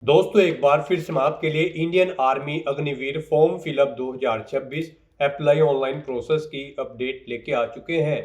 दोस्तों एक बार फिर से मैं आपके लिए Indian army Agniveer form fill up 2026 apply online process की अपडेट लेके आ चुके हैं।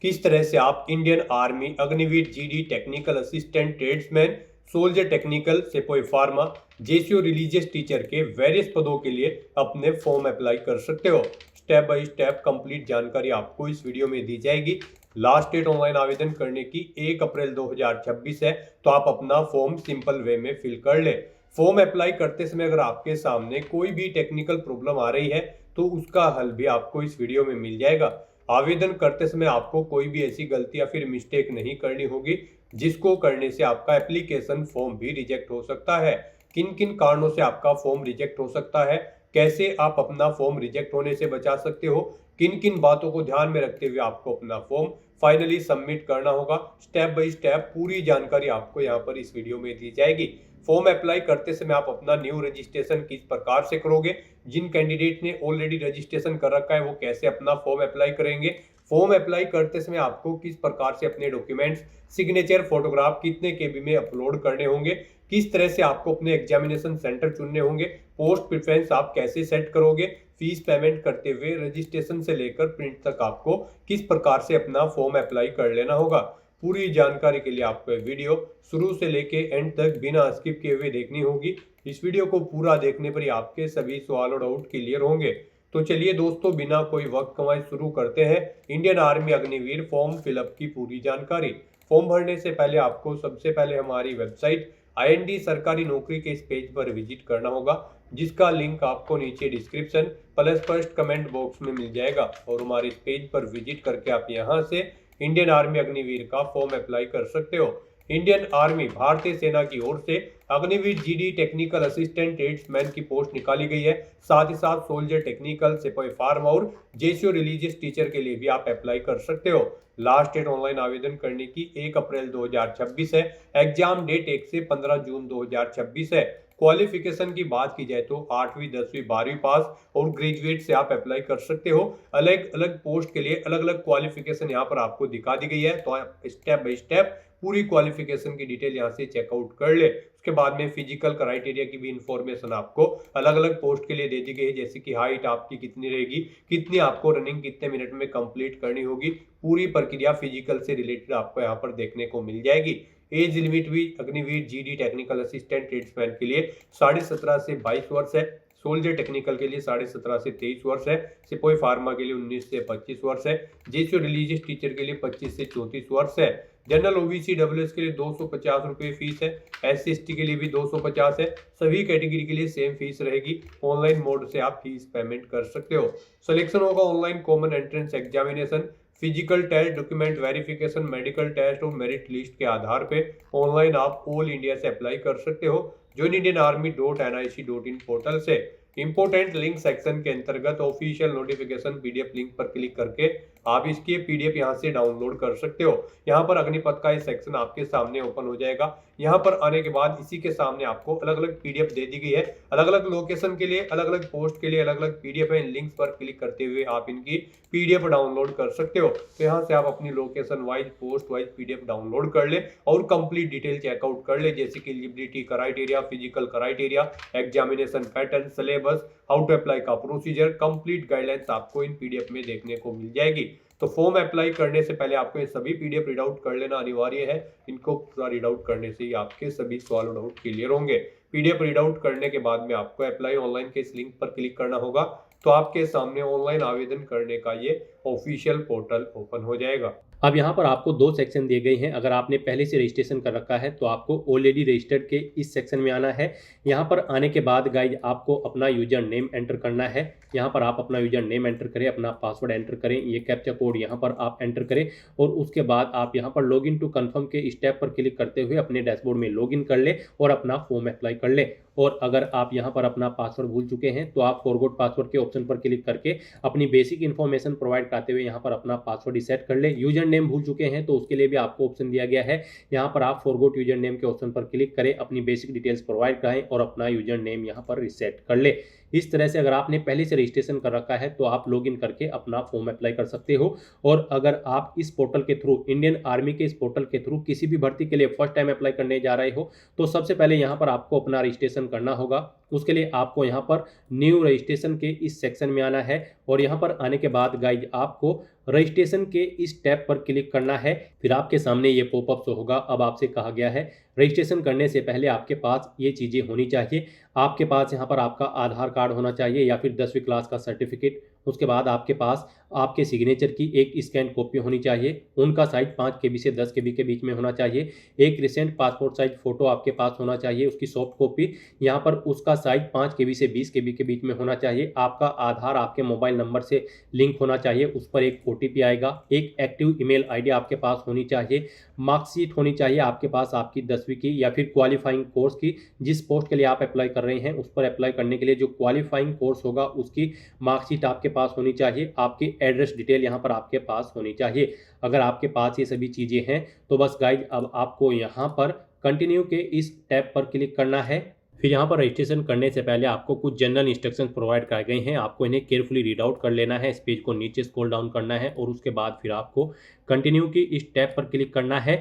किस तरह से आप Indian army Agniveer GD technical assistant tradesman soldier technical सिपाही फार्मा जेसीओ रिलीजियस टीचर के वेरियस पदों के लिए अपने फॉर्म अप्लाई कर सकते हो। स्टेप बाय स्टेप कंप्लीट जानकारी आपको इस वीडियो में दी जाएगी। लास्ट डेट ऑनलाइन आवेदन करने की 1 अप्रैल 2026 है, तो आप अपना फॉर्म सिंपल वे में फिल कर ले। फॉर्म अप्लाई करते समय अगर आपके सामने कोई भी टेक्निकल प्रॉब्लम आ रही है तो उसका हल भी आपको इस वीडियो में मिल जाएगा। आवेदन करते समय आपको कोई भी ऐसी गलती या फिर मिस्टेक नहीं करनी होगी जिसको करने से आपका एप्लीकेशन फॉर्म भी रिजेक्ट हो सकता है। किन किन कारणों से आपका फॉर्म रिजेक्ट हो सकता है, कैसे आप अपना फॉर्म रिजेक्ट होने से बचा सकते हो, किन किन बातों को ध्यान में रखते हुए आपको अपना फॉर्म फाइनली सबमिट करना होगा, स्टेप बाय स्टेप पूरी जानकारी आपको यहाँ पर इस वीडियो में दी जाएगी। फॉर्म अप्लाई करते समय आप अपना न्यू रजिस्ट्रेशन किस प्रकार से करोगे, जिन कैंडिडेट ने ऑलरेडी रजिस्ट्रेशन कर रखा है वो कैसे अपना फॉर्म अप्लाई करेंगे, फॉर्म अप्लाई करते समय आपको किस प्रकार से अपने डॉक्यूमेंट्स सिग्नेचर फोटोग्राफ कितने केबी में अपलोड करने होंगे, किस तरह से आपको अपने एग्जामिनेशन सेंटर चुनने होंगे, पोस्ट प्रेफरेंस आप कैसे सेट करोगे, फीस पेमेंट करते हुए रजिस्ट्रेशन से लेकर प्रिंट तक आपको किस प्रकार से अपना फॉर्म अप्लाई कर लेना होगा। पूरी जानकारी के लिए आपको वीडियो शुरू से लेके एंड तक बिना स्किप किए हुए देखनी होगी। इस वीडियो को पूरा देखने पर ही आपके सभी सवाल और डाउट क्लियर होंगे। तो चलिए दोस्तों बिना कोई वक्त गंवाए शुरू करते हैं Indian army Agniveer form fill up की पूरी जानकारी। फॉर्म भरने से पहले आपको सबसे पहले हमारी वेबसाइट आईएनडी सरकारी नौकरी के इस पेज पर विजिट करना होगा, जिसका लिंक आपको नीचे description plus first comment box में मिल जाएगा। और हमारे इस पेज पर विजिट करके आप यहां से इंडियन आर्मी अग्निवीर का फॉर्म अप्लाई कर सकते हो। इंडियन आर्मी भारतीय सेना की ओर से Agniveer GD technical assistant tradesman की पोस्ट निकाली गई है। साथ ही साथ सोल्जर टेक्निकल सिपाही फार्म और जेसीओ रिलीजियस टीचर के लिए भी आप अप्लाई कर सकते हो। लास्ट डेट ऑनलाइन आवेदन करने की 1 अप्रैल 2026 है। एग्जाम डेट 1 से 15 जून 2026 है। क्वालिफिकेशन की बात की जाए तो 8वीं 10वीं 12वीं पास और ग्रेजुएट से आप अप्लाई कर सकते हो। अलग अलग पोस्ट के लिए अलग अलग क्वालिफिकेशन यहाँ पर आपको दिखा दी गई है, तो आप स्टेप बाय स्टेप पूरी क्वालिफिकेशन की डिटेल यहाँ से चेकआउट कर ले। उसके बाद में फिजिकल क्राइटेरिया की भी इंफॉर्मेशन आपको अलग अलग पोस्ट के लिए दे दी गई है, जैसे कि हाइट आपकी कितनी रहेगी, कितनी आपको रनिंग कितने मिनट में कंप्लीट करनी होगी, पूरी प्रक्रिया फिजिकल से रिलेटेड आपको यहाँ पर देखने को मिल जाएगी। एज लिमिट भी Agniveer GD technical assistant tradesman के लिए 17.5 से 22 वर्ष है, सोल्जर टेक्निकल के लिए 17.5 से 23 वर्ष है, सिपाही फार्मा के लिए 19 से 25 वर्ष है, जेसीओ रिलीजियस टीचर के लिए 25 से 34 वर्ष है। जनरल ओबीसी डब्ल्यूएस के लिए 250 रुपये फीस है, एस सी के लिए भी 250 है। सभी कैटेगरी के लिए सेम फीस रहेगी। ऑनलाइन मोड से आप फीस पेमेंट कर सकते हो। सिलेक्शन होगा online common entrance examination, physical test, document verification, medical test और मेरिट लिस्ट के आधार पे ऑनलाइन आप ऑल इंडिया से अप्लाई कर सकते हो। ज्वाइन इंडियन आर्मी.nic.in पोर्टल से इंपोर्टेंट लिंक सेक्शन के अंतर्गत ऑफिशियल नोटिफिकेशन पीडीएफ लिंक पर क्लिक करके आप इसकी पीडीएफ यहां से डाउनलोड कर सकते हो। यहां पर अग्निपथ का एक सेक्शन आपके सामने ओपन हो जाएगा। यहां पर आने के बाद इसी के सामने आपको अलग अलग पीडीएफ दे दी गई है, अलग अलग लोकेशन के लिए, अलग अलग पोस्ट के लिए अलग अलग पीडीएफ है। इन लिंक्स पर क्लिक करते हुए आप इनकी पीडीएफ डाउनलोड कर सकते हो। तो यहाँ से आप अपनी location wise post wise PDF download कर ले और कंप्लीट डिटेल चेकआउट कर ले, जैसे कि eligibility criteria, physical criteria, examination pattern, syllabus, how to apply का प्रोसीजर, कंप्लीट गाइडलाइंस आपको इन पीडीएफ में देखने को मिल जाएगी। तो फॉर्म अप्लाई करने से पहले आपको ये सभी पीडीएफ रीड आउट कर लेना अनिवार्य है। इनको पूरा रीड आउट करने से ही आपके सभी सवाल और डाउट क्लियर होंगे। पीडीएफ रीड आउट करने के बाद में आपको अप्लाई ऑनलाइन के इस लिंक पर क्लिक करना होगा, तो आपके सामने ऑनलाइन आवेदन करने का ये ऑफिशियल पोर्टल ओपन हो जाएगा। अब यहाँ पर आपको दो सेक्शन दिए गए हैं। अगर आपने पहले से रजिस्ट्रेशन कर रखा है तो आपको ऑलरेडी रजिस्टर्ड के इस सेक्शन में आना है। यहाँ पर आने के बाद गाइज आपको अपना यूजर नेम एंटर करना है। यहाँ पर आप अपना यूजर नेम एंटर करें, अपना पासवर्ड एंटर करें, ये कैप्चा कोड यहाँ पर आप एंटर करें और उसके बाद आप यहाँ पर लॉगिन टू कंफर्म के स्टेप पर क्लिक करते हुए अपने डैशबोर्ड में लॉगिन कर ले और अपना फॉर्म अप्लाई कर ले। और अगर आप यहाँ पर अपना पासवर्ड भूल चुके हैं तो आप फॉरगॉट पासवर्ड के ऑप्शन पर क्लिक करके अपनी बेसिक इन्फॉर्मेशन प्रोवाइड कराते हुए यहाँ पर अपना पासवर्ड सेट कर ले। यूजर नेम भूल चुके हैं तो उसके लिए भी आपको ऑप्शन दिया गया है, यहाँ पर आप फॉरगॉट यूजर नेम के ऑप्शन पर क्लिक करें, अपनी बेसिक डिटेल्स प्रोवाइड कराएं और अपना यूजर नेम यहाँ पर रिसेट कर ले। इस तरह से अगर आपने पहले से रजिस्ट्रेशन कर रखा है तो आप लॉगिन करके अपना फॉर्म अप्लाई कर सकते हो। और अगर आप इस पोर्टल के थ्रू, इंडियन आर्मी के इस पोर्टल के थ्रू किसी भी भर्ती के लिए फर्स्ट टाइम अप्लाई करने जा रहे हो तो सबसे पहले यहाँ पर आपको अपना रजिस्ट्रेशन करना होगा। उसके लिए आपको यहाँ पर न्यू रजिस्ट्रेशन के इस सेक्शन में आना है और यहाँ पर आने के बाद गाइज आपको रजिस्ट्रेशन के इस टैब पर क्लिक करना है। फिर आपके सामने ये पॉपअप शो होगा। अब आपसे कहा गया है रजिस्ट्रेशन करने से पहले आपके पास ये चीज़ें होनी चाहिए। आपके पास यहाँ पर आपका आधार कार्ड होना चाहिए या फिर 10वीं क्लास का सर्टिफिकेट। उसके बाद आपके पास आपके सिग्नेचर की एक स्कैन कॉपी होनी चाहिए। उनका साइज 5 KB से 10 KB के बीच में होना चाहिए। एक रिसेंट पासपोर्ट साइज फ़ोटो आपके पास होना चाहिए, उसकी सॉफ्ट कॉपी। यहाँ पर उसका साइज 5 KB से 20 KB के बीच में होना चाहिए। आपका आधार आपके मोबाइल नंबर से लिंक होना चाहिए, उस पर एक OTP आएगा। एक एक्टिव ईमेल आईडी आपके पास होनी चाहिए। मार्कशीट होनी चाहिए आपके पास आपकी 10वीं की या फिर क्वालिफाइंग कोर्स की। जिस पोस्ट के लिए आप अप्लाई कर रहे हैं उस पर अप्लाई करने के लिए जो क्वालिफाइंग कोर्स होगा उसकी मार्कशीट आपके पास होनी चाहिए। आपकी एड्रेस डिटेल यहाँ पर आपके पास होनी चाहिए। अगर आपके पास ये सभी चीज़ें हैं तो बस गाइज अब आपको यहाँ पर कंटिन्यू के इस टैब पर क्लिक करना है। फिर यहाँ पर रजिस्ट्रेशन करने से पहले आपको कुछ जनरल इंस्ट्रक्शंस प्रोवाइड कराए गए हैं। आपको इन्हें केयरफुली रीड आउट कर लेना है। इस पेज को नीचे स्क्रॉल डाउन करना है और उसके बाद फिर आपको कंटिन्यू की इस टैब पर क्लिक करना है।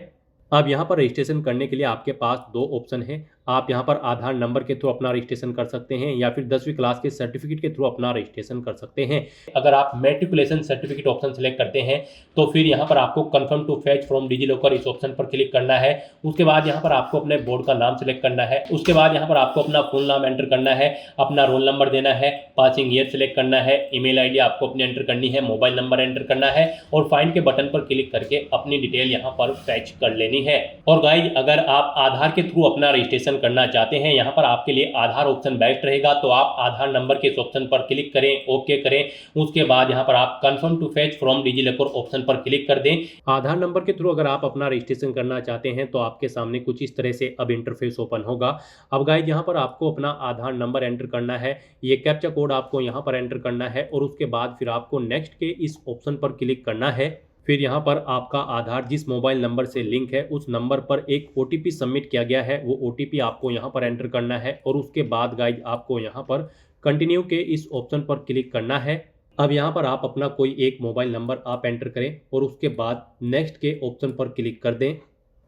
अब यहाँ पर रजिस्ट्रेशन करने के लिए आपके पास 2 ऑप्शन हैं। आप यहाँ पर आधार नंबर के थ्रू अपना रजिस्ट्रेशन कर सकते हैं या फिर 10वीं क्लास के सर्टिफिकेट के थ्रू अपना रजिस्ट्रेशन कर सकते हैं। अगर आप मैट्रिकुलेशन सर्टिफिकेट ऑप्शन सेलेक्ट करते हैं तो फिर यहाँ पर आपको confirm to fetch from DigiLocker इस ऑप्शन पर क्लिक करना है। उसके बाद यहाँ पर आपको अपने बोर्ड का नाम सेलेक्ट करना है। उसके बाद यहाँ पर आपको अपना फुल नाम एंटर करना है, अपना रोल नंबर देना है, पासिंग ईयर सेलेक्ट करना है, ईमेल आईडी आपको अपनी एंटर करनी है, मोबाइल नंबर एंटर करना है और फाइंड के बटन पर क्लिक करके अपनी डिटेल यहाँ पर फैच कर लेनी है। और गाइज अगर आप आधार के थ्रू अपना रजिस्ट्रेशन करना चाहते हैं, यहाँ पर आपके लिए आधार ऑप्शन बेस्ट रहेगा, तो आप आधार नंबर के इस ऑप्शन पर क्लिक करें, ओके करें। उसके बाद यहाँ पर आप confirm to fetch from DigiLocker option पर क्लिक कर दें। आधार नंबर के थ्रू अगर आप अपना रजिस्ट्रेशन करना चाहते हैं तो आपके सामने कुछ इस तरह से अब इंटरफेस ओपन होगा। अब गाइज यहाँ पर आपको अपना आधार नंबर एंटर करना है, ये कैप्चा कोड आपको यहाँ पर एंटर करना है और उसके बाद फिर आपको नेक्स्ट के इस ऑप्शन पर क्लिक करना है। फिर यहाँ पर आपका आधार जिस मोबाइल नंबर से लिंक है उस नंबर पर एक OTP सबमिट किया गया है, वो OTP आपको यहाँ पर एंटर करना है और उसके बाद गाइज आपको यहाँ पर कंटिन्यू के इस ऑप्शन पर क्लिक करना है। अब यहाँ पर आप अपना कोई एक मोबाइल नंबर आप एंटर करें और उसके बाद नेक्स्ट के ऑप्शन पर क्लिक कर दें।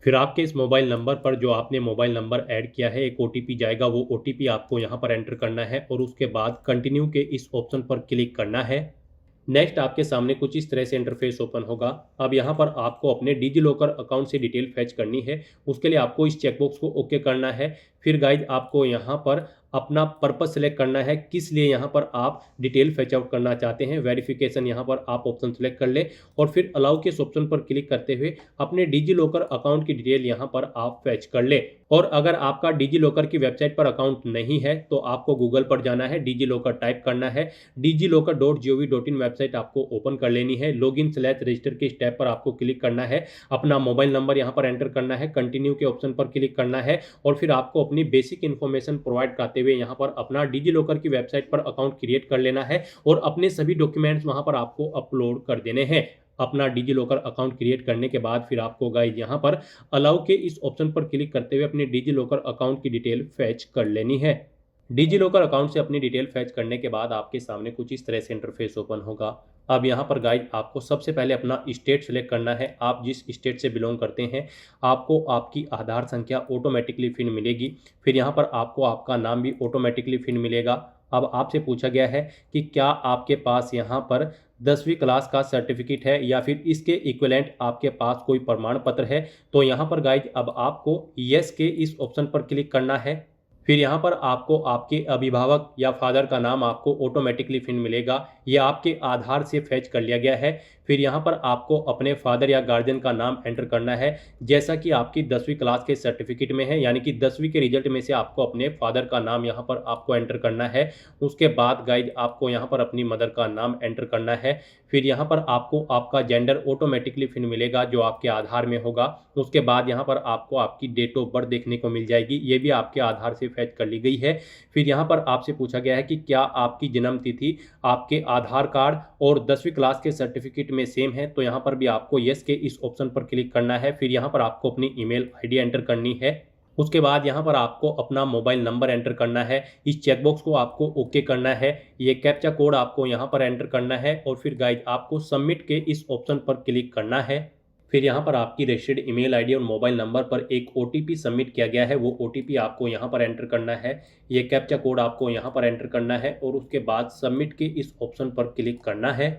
फिर आपके इस मोबाइल नंबर पर जो आपने मोबाइल नंबर ऐड किया है एक OTP जाएगा, वो OTP आपको यहाँ पर एंटर करना है और उसके बाद कंटिन्यू के इस ऑप्शन पर क्लिक करना है। नेक्स्ट आपके सामने कुछ इस तरह से इंटरफेस ओपन होगा। अब यहाँ पर आपको अपने डिजिलॉकर अकाउंट से डिटेल फैच करनी है। उसके लिए आपको इस चेकबॉक्स को ओके करना है। फिर गाइज आपको यहाँ पर अपना पर्पस सेलेक्ट करना है, किस लिए यहाँ पर आप डिटेल फैच आउट करना चाहते हैं। वेरिफिकेशन यहाँ पर आप ऑप्शन सेलेक्ट कर ले और फिर अलाउ के इस ऑप्शन पर क्लिक करते हुए अपने डिजिलॉकर अकाउंट की डिटेल यहाँ पर आप फैच कर ले। और अगर आपका डिजिलॉकर की वेबसाइट पर अकाउंट नहीं है तो आपको गूगल पर जाना है, डिजिलॉकर टाइप करना है, digilokar.gov.in वेबसाइट आपको ओपन कर लेनी है। लॉगिन/रजिस्टर के स्टेप पर आपको क्लिक करना है, अपना मोबाइल नंबर यहाँ पर एंटर करना है, कंटिन्यू के ऑप्शन पर क्लिक करना है और फिर आपको अपनी बेसिक इन्फॉर्मेशन प्रोवाइड कराते हुए यहाँ पर अपना डिजिलॉकर की वेबसाइट पर अकाउंट क्रिएट कर लेना है और अपने सभी डॉक्यूमेंट्स वहाँ पर आपको अपलोड कर देने हैं। अपना डिजिलॉकर अकाउंट क्रिएट करने के बाद फिर आपको गाइज यहाँ पर अलाउ के इस ऑप्शन पर क्लिक करते हुए अपने डिजिलॉकर अकाउंट की डिटेल फैच कर लेनी है। डिजिलॉकर अकाउंट से अपनी डिटेल फैच करने के बाद आपके सामने कुछ इस तरह से इंटरफेस ओपन होगा। अब यहाँ पर गाइज आपको सबसे पहले अपना स्टेट सेलेक्ट करना है। आप जिस स्टेट से बिलोंग करते हैं आपको आपकी आधार संख्या ऑटोमेटिकली फिर मिलेगी। फिर यहाँ पर आपको आपका नाम भी ऑटोमेटिकली फिर मिलेगा। अब आपसे पूछा गया है कि क्या आपके पास यहाँ पर 10वीं क्लास का सर्टिफिकेट है या फिर इसके इक्विवेलेंट आपके पास कोई प्रमाण पत्र है। तो यहाँ पर गाइज अब आपको यस के इस ऑप्शन पर क्लिक करना है। फिर यहाँ पर आपको आपके अभिभावक या फादर का नाम आपको ऑटोमेटिकली फिर मिलेगा, ये आपके आधार से फैच कर लिया गया है। फिर यहाँ पर आपको अपने फादर या गार्जियन का नाम एंटर करना है, जैसा कि आपकी 10वीं क्लास के सर्टिफिकेट में है, यानी कि 10वीं के रिजल्ट में से आपको अपने फादर का नाम यहाँ पर आपको एंटर करना है। उसके बाद गाइज आपको यहाँ पर अपनी मदर का नाम एंटर करना है। फिर यहाँ पर आपको आपका जेंडर ऑटोमेटिकली फिर मिलेगा जो आपके आधार में होगा। उसके बाद यहाँ पर आपको आपकी डेट ऑफ बर्थ देखने को मिल जाएगी, ये भी आपके आधार से फैच कर ली गई है। फिर यहाँ पर आपसे पूछा गया है कि क्या आपकी जन्म तिथि आपके आधार कार्ड और 10वीं क्लास के सर्टिफिकेट में सेम है। तो यहाँ पर भी आपको यस के इस ऑप्शन पर क्लिक करना है। फिर यहाँ पर आपको अपनी ईमेल आईडी एंटर करनी है। उसके बाद यहाँ पर आपको अपना मोबाइल नंबर एंटर करना है। इस चेकबॉक्स को आपको ओके करना है। ये कैप्चा कोड आपको यहाँ पर एंटर करना है और फिर गाइज आपको सबमिट के इस ऑप्शन पर क्लिक करना है। फिर यहाँ पर आपकी रजिस्टर्ड ईमेल आईडी और मोबाइल नंबर पर एक ओटीपी सबमिट किया गया है, वो ओटीपी आपको यहाँ पर एंटर करना है। ये कैप्चा कोड आपको यहाँ पर एंटर करना है और उसके बाद सबमिट के इस ऑप्शन पर क्लिक करना है।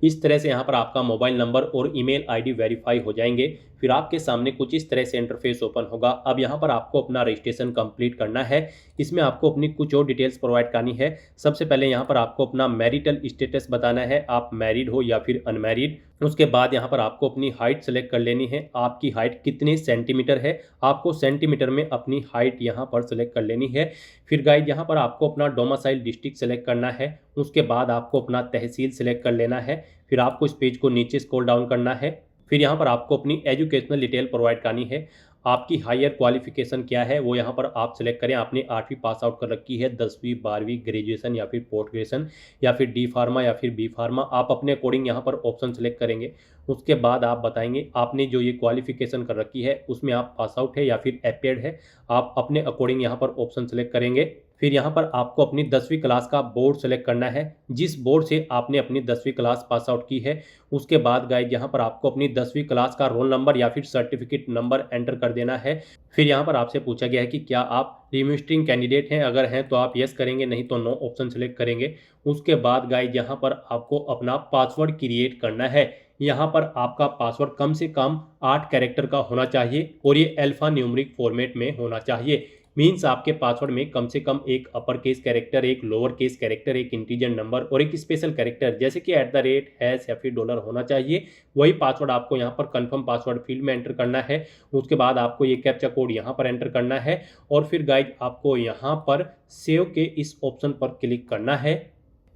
इस तरह से यहाँ पर आपका मोबाइल नंबर और ईमेल आईडी वेरीफाई हो जाएंगे। फिर आपके सामने कुछ इस तरह से इंटरफेस ओपन होगा। अब यहाँ पर आपको अपना रजिस्ट्रेशन कंप्लीट करना है। इसमें आपको अपनी कुछ और डिटेल्स प्रोवाइड करनी है। सबसे पहले यहाँ पर आपको अपना मैरिटल स्टेटस बताना है, आप मैरिड हो या फिर अनमैरिड। उसके बाद यहाँ पर आपको अपनी हाइट सेलेक्ट कर लेनी है, आपकी हाइट कितने सेंटीमीटर है, आपको सेंटीमीटर में अपनी हाइट यहाँ पर सेलेक्ट कर लेनी है। फिर गाइड यहाँ पर आपको अपना डोमिसाइल डिस्ट्रिक्ट सेलेक्ट करना है। उसके बाद आपको अपना तहसील सेलेक्ट कर लेना है। फिर आपको इस पेज को नीचे स्क्रॉल डाउन करना है। फिर यहाँ पर आपको अपनी एजुकेशनल डिटेल प्रोवाइड करनी है। आपकी हायर क्वालिफिकेशन क्या है वो यहाँ पर आप सेलेक्ट करें। आपने 8वीं पास आउट कर रखी है, 10वीं 12वीं ग्रेजुएशन या फिर पोस्ट ग्रेजुएशन या फिर डी फार्मा या फिर बी फार्मा, आप अपने अकॉर्डिंग यहाँ पर ऑप्शन सेलेक्ट करेंगे। उसके बाद आप बताएंगे आपने जो ये क्वालिफिकेशन कर रखी है उसमें आप पास आउट है या फिर एपेड है, आप अपने अकॉर्डिंग यहाँ पर ऑप्शन सेलेक्ट करेंगे। फिर यहाँ पर आपको अपनी 10वीं क्लास का बोर्ड सेलेक्ट करना है, जिस बोर्ड से आपने अपनी 10वीं क्लास पास आउट की है। उसके बाद गाइज यहाँ पर आपको अपनी 10वीं क्लास का रोल नंबर या फिर सर्टिफिकेट नंबर एंटर कर देना है। फिर यहाँ पर आपसे पूछा गया है कि क्या आप रिमिस्ट्रिंग कैंडिडेट हैं, अगर हैं तो आप यस करेंगे, नहीं तो नो ऑप्शन सेलेक्ट करेंगे। उसके बाद गाइज यहाँ पर आपको अपना पासवर्ड क्रिएट करना है। यहाँ पर आपका पासवर्ड कम से कम 8 कैरेक्टर का होना चाहिए और ये अल्फा न्यूमेरिक फॉर्मेट में होना चाहिए। मीन्स आपके पासवर्ड में कम से कम एक अपर केस कैरेक्टर, एक लोअर केस कैरेक्टर, एक इंटीजर नंबर और एक स्पेशल कैरेक्टर जैसे कि @ हैश या फिर डॉलर होना चाहिए। वही पासवर्ड आपको यहाँ पर कंफर्म पासवर्ड फील्ड में एंटर करना है। उसके बाद आपको ये कैप्चा कोड यहाँ पर एंटर करना है और फिर गाइड आपको यहाँ पर सेव के इस ऑप्शन पर क्लिक करना है।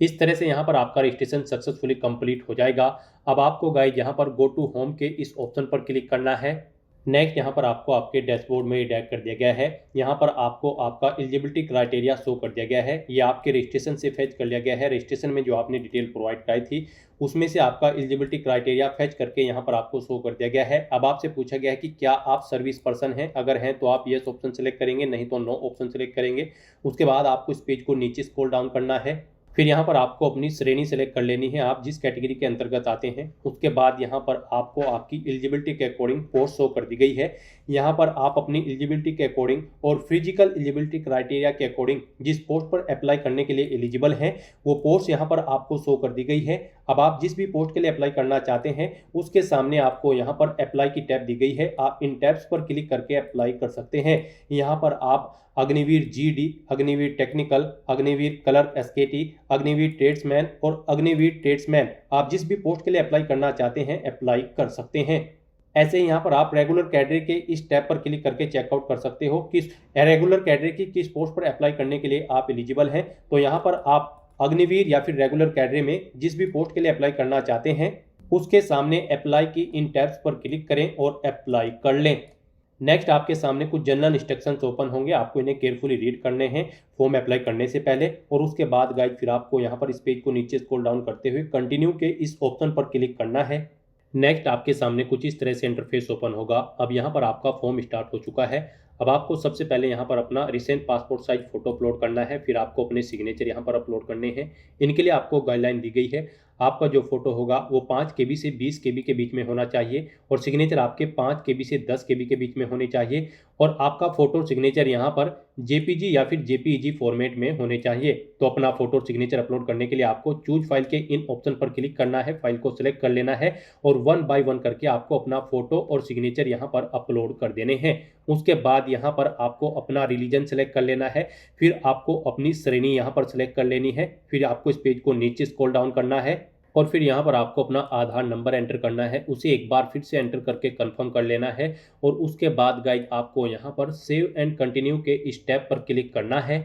इस तरह से यहाँ पर आपका रजिस्ट्रेशन सक्सेसफुली कंप्लीट हो जाएगा। अब आपको गाइड यहाँ पर गो टू होम के इस ऑप्शन पर क्लिक करना है। नेक्स्ट यहाँ पर आपको आपके डैशबोर्ड में डायरेक्ट कर दिया गया है। यहाँ पर आपको आपका एलिजिबिलिटी क्राइटेरिया शो कर दिया गया है। ये आपके रजिस्ट्रेशन से फेच कर लिया गया है। रजिस्ट्रेशन में जो आपने डिटेल प्रोवाइड कराई थी उसमें से आपका एलिजिबिलिटी क्राइटेरिया फेच करके यहाँ पर आपको शो कर दिया गया है। अब आपसे पूछा गया है कि क्या आप सर्विस पर्सन हैं, अगर हैं तो आप येस ऑप्शन सेलेक्ट करेंगे, नहीं तो नो ऑप्शन सेलेक्ट करेंगे। उसके बाद आपको इस पेज को नीचे स्क्रॉल डाउन करना है। फिर यहाँ पर आपको अपनी श्रेणी सेलेक्ट कर लेनी है, आप जिस कैटेगरी के अंतर्गत आते हैं। उसके बाद यहाँ पर आपको आपकी एलिजिबिलिटी के अकॉर्डिंग पोस्ट शो कर दी गई है। यहाँ पर आप अपनी एलिजिबिलिटी के अकॉर्डिंग और फिजिकल एलिजिबिलिटी क्राइटेरिया के अकॉर्डिंग जिस पोस्ट पर अप्लाई करने के लिए एलिजिबल हैं वो पोस्ट यहाँ पर आपको शो कर दी गई है। अब आप जिस भी पोस्ट के लिए अप्लाई करना चाहते हैं उसके सामने आपको यहाँ पर अप्लाई की टैब दी गई है। आप इन टैब्स पर क्लिक करके अप्लाई कर सकते हैं। यहाँ पर आप Agniveer GD, Agniveer technical, Agniveer clerk एसकेटी, Agniveer tradesman और अग्निवीर ट्रेड्समैन, आप जिस भी पोस्ट के लिए अप्लाई करना चाहते हैं अप्लाई कर सकते हैं। ऐसे ही यहाँ पर आप रेगुलर कैडरे के इस टैब पर क्लिक करके चेकआउट कर सकते हो कि रेगुलर कैडरे की किस पोस्ट पर अप्लाई करने के लिए आप एलिजिबल हैं। तो यहाँ पर आप अग्निवीर या फिर रेगुलर कैडरे में जिस भी पोस्ट के लिए अप्लाई करना चाहते हैं उसके सामने अप्लाई की इन टैब्स पर क्लिक करें और अप्लाई कर लें। नेक्स्ट आपके सामने कुछ जनरल इंस्ट्रक्शंस ओपन होंगे, आपको इन्हें केयरफुली रीड करने हैं फॉर्म अप्लाई करने से पहले। और उसके बाद गाइड फिर आपको यहाँ पर इस पेज को नीचे स्क्रॉल डाउन करते हुए कंटिन्यू के इस ऑप्शन पर क्लिक करना है। नेक्स्ट आपके सामने कुछ इस तरह से इंटरफेस ओपन होगा। अब यहाँ पर आपका फॉर्म स्टार्ट हो चुका है। अब आपको सबसे पहले यहाँ पर अपना recent passport size photo upload करना है। फिर आपको अपने सिग्नेचर यहाँ पर अपलोड करने हैं। इनके लिए आपको गाइडलाइन दी गई है, आपका जो फोटो होगा वो 5 KB से 20 KB के बीच में होना चाहिए और सिग्नेचर आपके 5 KB से 10 KB के बीच में होने चाहिए। और आपका फोटो सिग्नेचर यहाँ पर JPG या फिर JPEG फॉर्मेट में होने चाहिए। तो अपना फोटो सिग्नेचर अपलोड करने के लिए आपको चूज फाइल के इन ऑप्शन पर क्लिक करना है, फाइल को सिलेक्ट कर लेना है और 1 बाय 1 करके आपको अपना फोटो और सिग्नेचर यहाँ पर अपलोड कर देने हैं। उसके बाद यहाँ पर आपको अपना रिलीजन सेलेक्ट कर लेना है। फिर आपको अपनी श्रेणी यहाँ पर सेलेक्ट कर लेनी है। फिर आपको इस पेज को नीचे स्क्रॉल डाउन करना है और फिर यहाँ पर आपको अपना आधार नंबर एंटर करना है, उसे एक बार फिर से एंटर करके कंफर्म कर लेना है। और उसके बाद गाइड आपको यहाँ पर सेव एंड कंटिन्यू के इस टैब पर क्लिक करना है।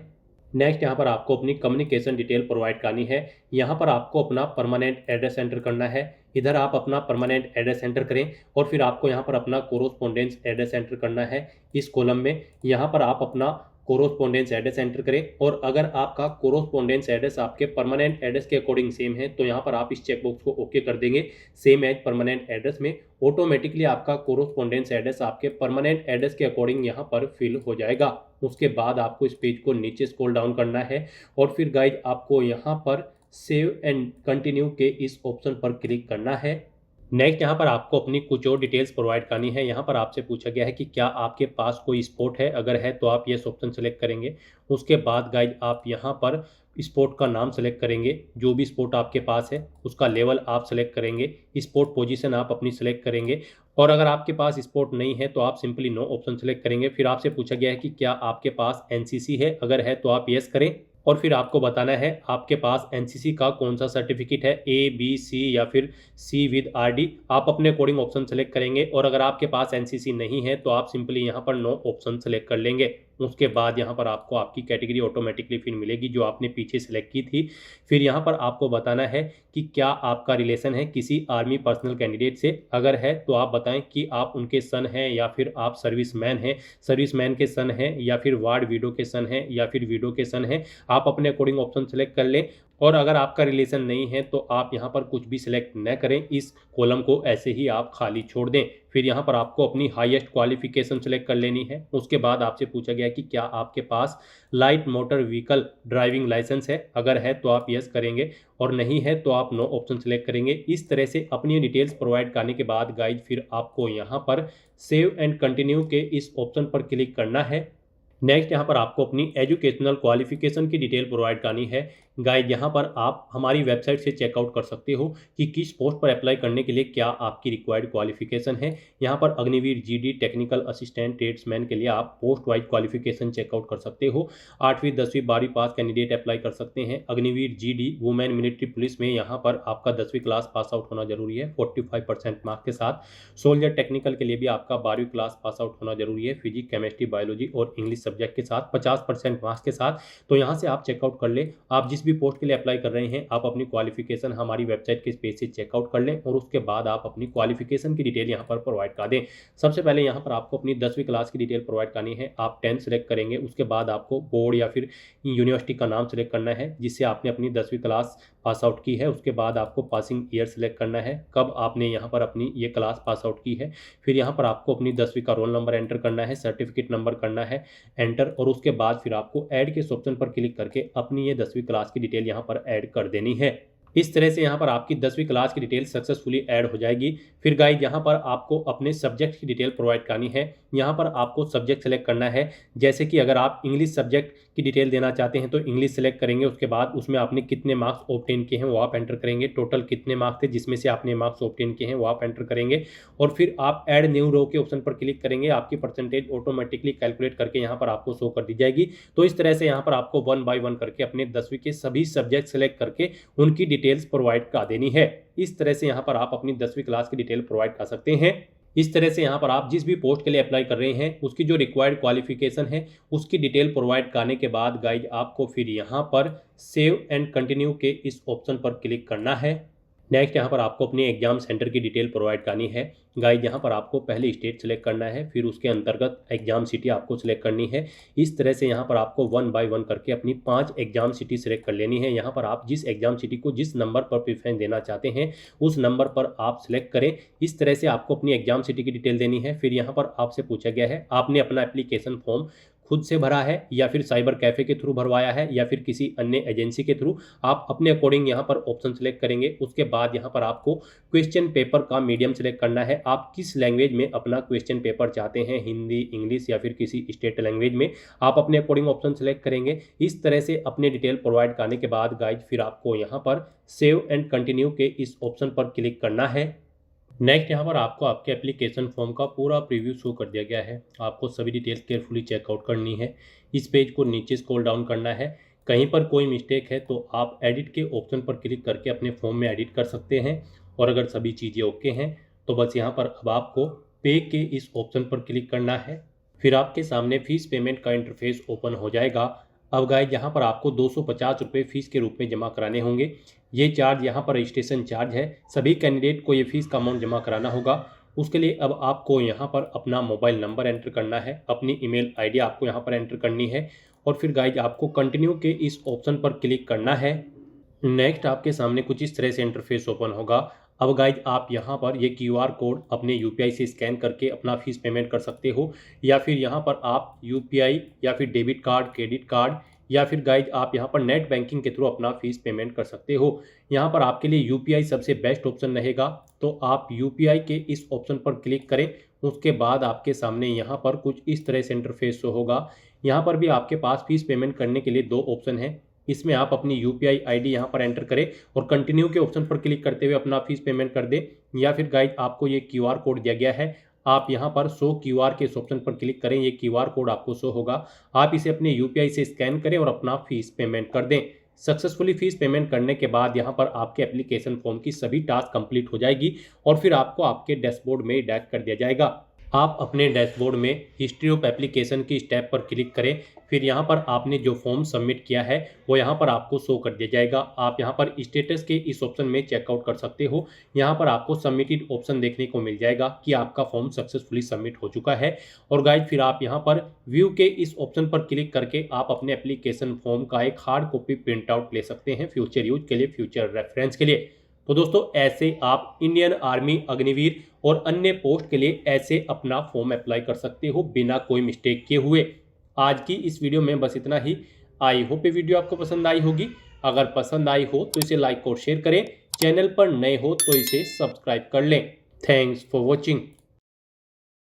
नेक्स्ट यहाँ पर आपको अपनी कम्युनिकेशन डिटेल प्रोवाइड करनी है। यहाँ पर आपको अपना परमानेंट एड्रेस एंटर करना है। इधर आप अपना परमानेंट एड्रेस एंटर करें और फिर आपको यहाँ पर अपना कोरोस्पोंडेंस एड्रेस एंटर करना है। इस कॉलम में यहाँ पर आप अपना कोरोस्पोंडेंस एड्रेस एंटर करें। और अगर आपका कोरोस्पोंडेंस एड्रेस आपके परमानेंट एड्रेस के अकॉर्डिंग सेम है तो यहाँ पर आप इस चेकबॉक्स को ओके कर देंगे। सेम एज परमानेंट एड्रेस में ऑटोमेटिकली आपका कोरोस्पोंडेंस एड्रेस आपके परमानेंट एड्रेस के अकॉर्डिंग यहाँ पर फिल हो जाएगा। उसके बाद आपको इस पेज को नीचे स्क्रॉल डाउन करना है और फिर गाइज आपको यहाँ पर सेव एंड कंटिन्यू के इस ऑप्शन पर क्लिक करना है। नेक्स्ट यहाँ पर आपको अपनी कुछ और डिटेल्स प्रोवाइड करनी है। यहाँ पर आपसे पूछा गया है कि क्या आपके पास कोई स्पोर्ट है, अगर है तो आप यस ऑप्शन सेलेक्ट करेंगे। उसके बाद गाइज आप यहाँ पर स्पोर्ट का नाम सेलेक्ट करेंगे, जो भी स्पोर्ट आपके पास है उसका लेवल आप सेलेक्ट करेंगे, स्पोर्ट पोजीशन आप अपनी सेलेक्ट करेंगे। और अगर आपके पास स्पोर्ट नहीं है तो आप सिंपली नो ऑप्शन सेलेक्ट करेंगे। फिर आपसे पूछा गया है कि क्या आपके पास एनसीसी है, अगर है तो आप यस करें और फिर आपको बताना है आपके पास एनसीसी का कौन सा सर्टिफिकेट है, ए बी सी या फिर सी विद आरडी। आप अपने अकॉर्डिंग ऑप्शन सेलेक्ट करेंगे और अगर आपके पास एनसीसी नहीं है तो आप सिंपली यहाँ पर नो ऑप्शन सेलेक्ट कर लेंगे। उसके बाद यहाँ पर आपको आपकी कैटेगरी ऑटोमेटिकली फिर मिलेगी जो आपने पीछे सेलेक्ट की थी। फिर यहाँ पर आपको बताना है कि क्या आपका रिलेशन है किसी आर्मी पर्सनल कैंडिडेट से, अगर है तो आप बताएं कि आप उनके सन हैं या फिर आप सर्विसमैन हैं, सर्विसमैन के सन हैं या फिर वार्ड विडो के सन हैं या फिर विडो के सन हैं। आप अपने अकॉर्डिंग ऑप्शन सेलेक्ट कर लें। और अगर आपका रिलेशन नहीं है तो आप यहाँ पर कुछ भी सिलेक्ट न करें, इस कॉलम को ऐसे ही आप खाली छोड़ दें। फिर यहाँ पर आपको अपनी हाईएस्ट क्वालिफिकेशन सेलेक्ट कर लेनी है। उसके बाद आपसे पूछा गया कि क्या आपके पास light motor vehicle driving licence है, अगर है तो आप यस करेंगे और नहीं है तो आप नो ऑप्शन सेलेक्ट करेंगे। इस तरह से अपनी डिटेल्स प्रोवाइड करने के बाद गाइज फिर आपको यहाँ पर सेव एंड कंटिन्यू के इस ऑप्शन पर क्लिक करना है। नेक्स्ट यहाँ पर आपको अपनी एजुकेशनल क्वालिफिकेशन की डिटेल प्रोवाइड करनी है। गाइड यहाँ पर आप हमारी वेबसाइट से चेकआउट कर सकते हो कि किस पोस्ट पर अप्लाई करने के लिए क्या आपकी रिक्वायर्ड क्वालिफिकेशन है। यहाँ पर Agniveer GD technical assistant tradesman के लिए आप पोस्ट वाइज क्वालिफिकेशन चेकआउट कर सकते हो। 8वीं 10वीं 12वीं पास कैंडिडेट अप्लाई कर सकते हैं। Agniveer GD women military police में यहाँ पर आपका 10वीं क्लास पास आउट होना जरूरी है 45% मार्क्स के साथ। सोल्जर टेक्निकल के लिए भी आपका 12वीं क्लास पास आउट होना जरूरी है, फिजिक्स केमिस्ट्री बायोलॉजी और इंग्लिश सब्जेक्ट के साथ 50% मार्क्स के साथ। तो यहाँ से आप चेकआउट कर ले, आप जिस भी पोस्ट के लिए अप्लाई कर रहे हैं आप अपनी क्वालिफिकेशन हमारी वेबसाइट के पेज से चेकआउट कर लें और उसके बाद आप अपनी क्वालिफिकेशन की डिटेल यहाँ पर प्रोवाइड कर दें। सबसे पहले यहाँ पर आपको अपनी 10वीं क्लास की डिटेल प्रोवाइड करनी है। आप 10 सेलेक्ट करेंगे, उसके बाद आपको बोर्ड या फिर यूनिवर्सिटी का नाम सेलेक्ट करना है जिससे आपने अपनी 10वीं क्लास पास आउट की है। उसके बाद आपको पासिंग ईयर सेलेक्ट करना है, कब आपने यहाँ पर अपनी ये क्लास पास आउट की है। फिर यहाँ पर आपको अपनी 10वीं का रोल नंबर एंटर करना है, सर्टिफिकेट नंबर करना है एंटर और उसके बाद फिर आपको ऐड के इस ऑप्शन पर क्लिक करके अपनी ये 10वीं क्लास की डिटेल यहाँ पर ऐड कर देनी है। इस तरह से यहाँ पर आपकी 10वीं क्लास की डिटेल सक्सेसफुली ऐड हो जाएगी। फिर गाइड यहाँ पर आपको अपने सब्जेक्ट की डिटेल प्रोवाइड करनी है। यहाँ पर आपको सब्जेक्ट सेलेक्ट करना है, जैसे कि अगर आप इंग्लिश सब्जेक्ट की डिटेल देना चाहते हैं तो इंग्लिश सेलेक्ट करेंगे। उसके बाद उसमें आपने कितने मार्क्स ऑब्टेन किए हैं वो आप एंटर करेंगे, टोटल कितने मार्क्स थे जिसमें से आपने मार्क्स ऑब्टेन किए हैं वो आप एंटर करेंगे और फिर आप ऐड न्यू रो के ऑप्शन पर क्लिक करेंगे। आपकी परसेंटेज ऑटोमेटिकली कैलकुलेट करके यहाँ पर आपको शो कर दी जाएगी। तो इस तरह से यहाँ पर आपको 1 बाय 1 करके अपने 10वीं के सभी सब्जेक्ट सेलेक्ट करके उनकी डिटेल्स प्रोवाइड कर देनी है। इस तरह से यहाँ पर आप अपनी 10वीं क्लास की डिटेल प्रोवाइड कर सकते हैं। इस तरह से यहाँ पर आप जिस भी पोस्ट के लिए अप्लाई कर रहे हैं उसकी जो रिक्वायर्ड क्वालिफिकेशन है उसकी डिटेल प्रोवाइड करने के बाद गाइड आपको फिर यहाँ पर सेव एंड कंटिन्यू के इस ऑप्शन पर क्लिक करना है। नेक्स्ट यहाँ पर आपको अपने एग्जाम सेंटर की डिटेल प्रोवाइड करनी है। गाइड यहाँ पर आपको पहले स्टेट सेलेक्ट करना है, फिर उसके अंतर्गत एग्जाम सिटी आपको सिलेक्ट करनी है। इस तरह से यहाँ पर आपको 1 बाय 1 करके अपनी 5 एग्जाम सिटी सेलेक्ट कर लेनी है। यहाँ पर आप जिस एग्जाम सिटी को जिस नंबर पर प्रेफरेंस देना चाहते हैं उस नंबर पर आप सिलेक्ट करें। इस तरह से आपको अपनी एग्जाम सिटी की डिटेल देनी है। फिर यहाँ पर आपसे पूछा गया है आपने अपना एप्लीकेशन फॉर्म खुद से भरा है या फिर साइबर कैफ़े के थ्रू भरवाया है या फिर किसी अन्य एजेंसी के थ्रू। आप अपने अकॉर्डिंग यहाँ पर ऑप्शन सेलेक्ट करेंगे। उसके बाद यहाँ पर आपको क्वेश्चन पेपर का मीडियम सेलेक्ट करना है। आप किस लैंग्वेज में अपना क्वेश्चन पेपर चाहते हैं, हिंदी, इंग्लिश या फिर किसी स्टेट लैंग्वेज में, आप अपने अकॉर्डिंग ऑप्शन सेलेक्ट करेंगे। इस तरह से अपने डिटेल प्रोवाइड करने के बाद गाइज फिर आपको यहाँ पर सेव एंड कंटिन्यू के इस ऑप्शन पर क्लिक करना है। नेक्स्ट यहाँ पर आपको आपके एप्लीकेशन फॉर्म का पूरा प्रीव्यू शो कर दिया गया है। आपको सभी डिटेल्स केयरफुली चेकआउट करनी है। इस पेज को नीचे स्क्रॉल डाउन करना है। कहीं पर कोई मिस्टेक है तो आप एडिट के ऑप्शन पर क्लिक करके अपने फॉर्म में एडिट कर सकते हैं और अगर सभी चीज़ें ओके हैं तो बस यहाँ पर अब आपको पे के इस ऑप्शन पर क्लिक करना है। फिर आपके सामने फीस पेमेंट का इंटरफेस ओपन हो जाएगा। अब गाइस यहाँ पर आपको 250 रुपये फ़ीस के रूप में जमा कराने होंगे। ये चार्ज यहाँ पर रजिस्ट्रेशन चार्ज है। सभी कैंडिडेट को ये फ़ीस का अमाउंट जमा कराना होगा। उसके लिए अब आपको यहाँ पर अपना मोबाइल नंबर एंटर करना है, अपनी ईमेल आईडी आपको यहाँ पर एंटर करनी है और फिर गाइज आपको कंटिन्यू के इस ऑप्शन पर क्लिक करना है। नेक्स्ट आपके सामने कुछ इस तरह से इंटरफेस ओपन होगा। अब गाइज आप यहाँ पर ये QR कोड अपने UPI से स्कैन करके अपना फीस पेमेंट कर सकते हो, या फिर यहाँ पर आप UPI या फिर डेबिट कार्ड, क्रेडिट कार्ड, या फिर गाइज आप यहाँ पर नेट बैंकिंग के थ्रू अपना फीस पेमेंट कर सकते हो। यहाँ पर आपके लिए UPI सबसे बेस्ट ऑप्शन रहेगा, तो आप UPI के इस ऑप्शन पर क्लिक करें। उसके बाद आपके सामने यहाँ पर कुछ इस तरह से इंटरफेस होगा। यहाँ पर भी आपके पास फीस पेमेंट करने के लिए दो ऑप्शन है। इसमें आप अपनी UPI ID यहाँ पर एंटर करें और कंटिन्यू के ऑप्शन पर क्लिक करते हुए अपना फीस पेमेंट कर दें, या फिर गाइज आपको ये QR कोड दिया गया है, आप यहाँ पर शो QR के इस ऑप्शन पर क्लिक करें। ये QR कोड आपको शो होगा, आप इसे अपने UPI से स्कैन करें और अपना फीस पेमेंट कर दें। सक्सेसफुली फीस पेमेंट करने के बाद यहाँ पर आपके एप्लीकेशन फॉर्म की सभी टास्क कंप्लीट हो जाएगी और फिर आपको आपके डैशबोर्ड में डायरेक्ट कर दिया जाएगा। आप अपने डैशबोर्ड में हिस्ट्री ऑफ एप्लीकेशन की टैब पर क्लिक करें, फिर यहाँ पर आपने जो फॉर्म सबमिट किया है वो यहाँ पर आपको शो कर दिया जाएगा। आप यहाँ पर स्टेटस के इस ऑप्शन में चेकआउट कर सकते हो। यहाँ पर आपको सबमिटेड ऑप्शन देखने को मिल जाएगा कि आपका फॉर्म सक्सेसफुली सबमिट हो चुका है। और गाइज फिर आप यहाँ पर व्यू के इस ऑप्शन पर क्लिक करके आप अपने एप्लीकेशन फॉर्म का एक हार्ड कॉपी प्रिंट आउट ले सकते हैं फ्यूचर यूज के लिए, फ्यूचर रेफरेंस के लिए। तो दोस्तों ऐसे आप इंडियन आर्मी, अग्निवीर और अन्य पोस्ट के लिए ऐसे अपना फॉर्म अप्लाई कर सकते हो बिना कोई मिस्टेक किए हुए। आज की इस वीडियो में बस इतना ही। आई होप ये वीडियो आपको पसंद आई होगी। अगर पसंद आई हो तो इसे लाइक और शेयर करें। चैनल पर नए हो तो इसे सब्सक्राइब कर लें। Thanks for watching.